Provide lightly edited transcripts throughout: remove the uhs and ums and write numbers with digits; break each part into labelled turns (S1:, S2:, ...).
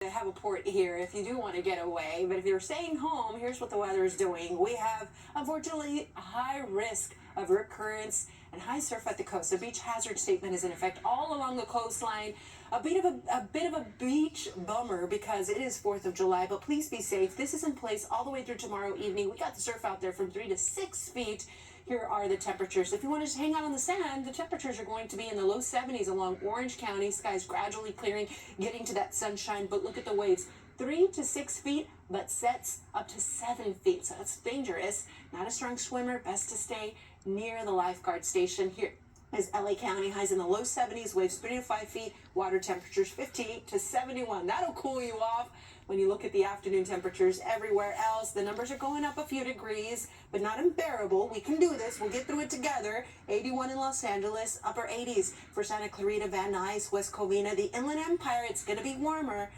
S1: Have a port here if you do want to get away, but if you're staying home, here's what the weather is doing. We have, unfortunately, a high risk of recurrence and high surf at the coast. A beach hazard statement is in effect all along the coastline. A bit of a beach bummer because it is 4th of July, but please be safe. This is in place all the way through tomorrow evening. We got the surf out there from 3 to 6 feet. Here are the temperatures. If you want to just hang out on the sand, the temperatures are going to be in the low 70s along Orange County. Skies gradually clearing, getting to that sunshine, but look at the waves. 3 to 6 feet, but sets up to 7 feet. So that's dangerous. Not a strong swimmer. Best to stay near the lifeguard station. Here is LA County. Highs in the low 70s, waves 3 to 5 feet, water temperatures 58 to 71. That'll cool you off. When you look at the afternoon temperatures everywhere else, the numbers are going up a few degrees, but not unbearable. We can do this. We'll get through it together. 81 in Los Angeles, upper 80s for Santa Clarita, Van Nuys, West Covina. The Inland Empire, it's going to be warmer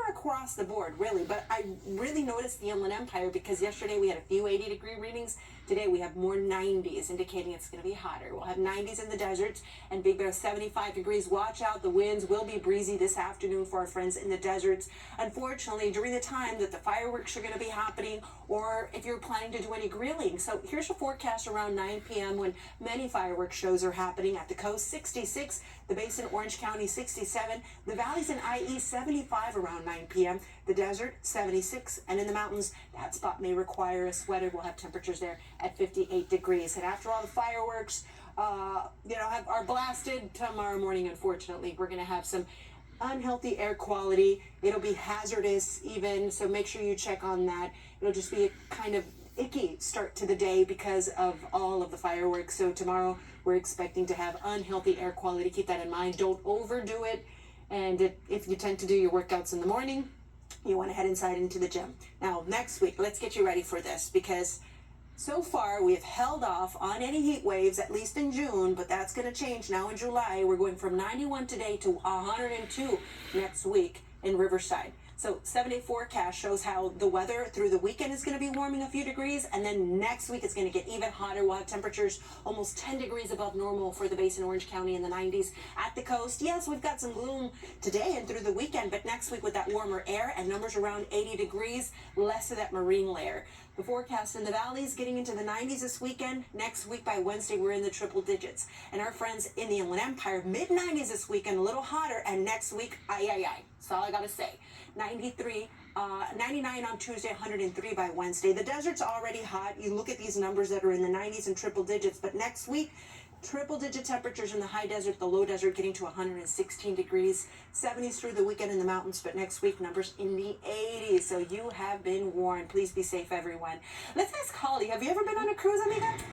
S1: across the board, really. But I really noticed the Inland Empire because yesterday we had a few 80-degree readings. Today we have more 90s, indicating it's going to be hotter. We'll have 90s in the deserts and Big Bear 75 degrees. Watch out. The winds will be breezy this afternoon for our friends in the deserts. Unfortunately, during the time that the fireworks are going to be happening, or if you're planning to do any grilling. So here's a forecast around 9 p.m. when many fireworks shows are happening at the coast. 66, the Basin, Orange County 67, the valleys in IE 75 around 9 p.m., the desert 76, and in the mountains, that spot may require a sweater. We'll have temperatures there at 58 degrees. And after all the fireworks, are blasted tomorrow morning, unfortunately, we're going to have some unhealthy air quality. It'll be hazardous even, so make sure you check on that. It'll just be a kind of icky start to the day because of all of the fireworks. So tomorrow we're expecting to have unhealthy air quality. Keep that in mind. Don't overdo it. And if you tend to do your workouts in the morning, you want to head inside into the gym. Now, next week, let's get you ready for this because so far, we have held off on any heat waves, at least in June, but that's going to change now in July. We're going from 91 today to 102 next week in Riverside. So 7-day forecast shows how the weather through the weekend is going to be warming a few degrees, and then next week it's going to get even hotter. We'll have temperatures almost 10 degrees above normal for the Basin, Orange County in the 90s. At the coast, yes, we've got some gloom today and through the weekend, but next week with that warmer air and numbers around 80 degrees, less of that marine layer. The forecast in the valleys getting into the 90s this weekend. Next week by Wednesday, we're in the triple digits. And our friends in the Inland Empire, mid-90s this weekend, a little hotter, and next week, that's all I got to say. 93, 99 on Tuesday, 103 by Wednesday. The desert's already hot. You look at these numbers that are in the 90s and triple digits, but next week, triple-digit temperatures in the high desert, the low desert getting to 116 degrees, 70s through the weekend in the mountains, but next week, numbers in the 80s. So you have been warned. Please be safe, everyone. Let's ask Holly. Have you ever been on a cruise, amiga?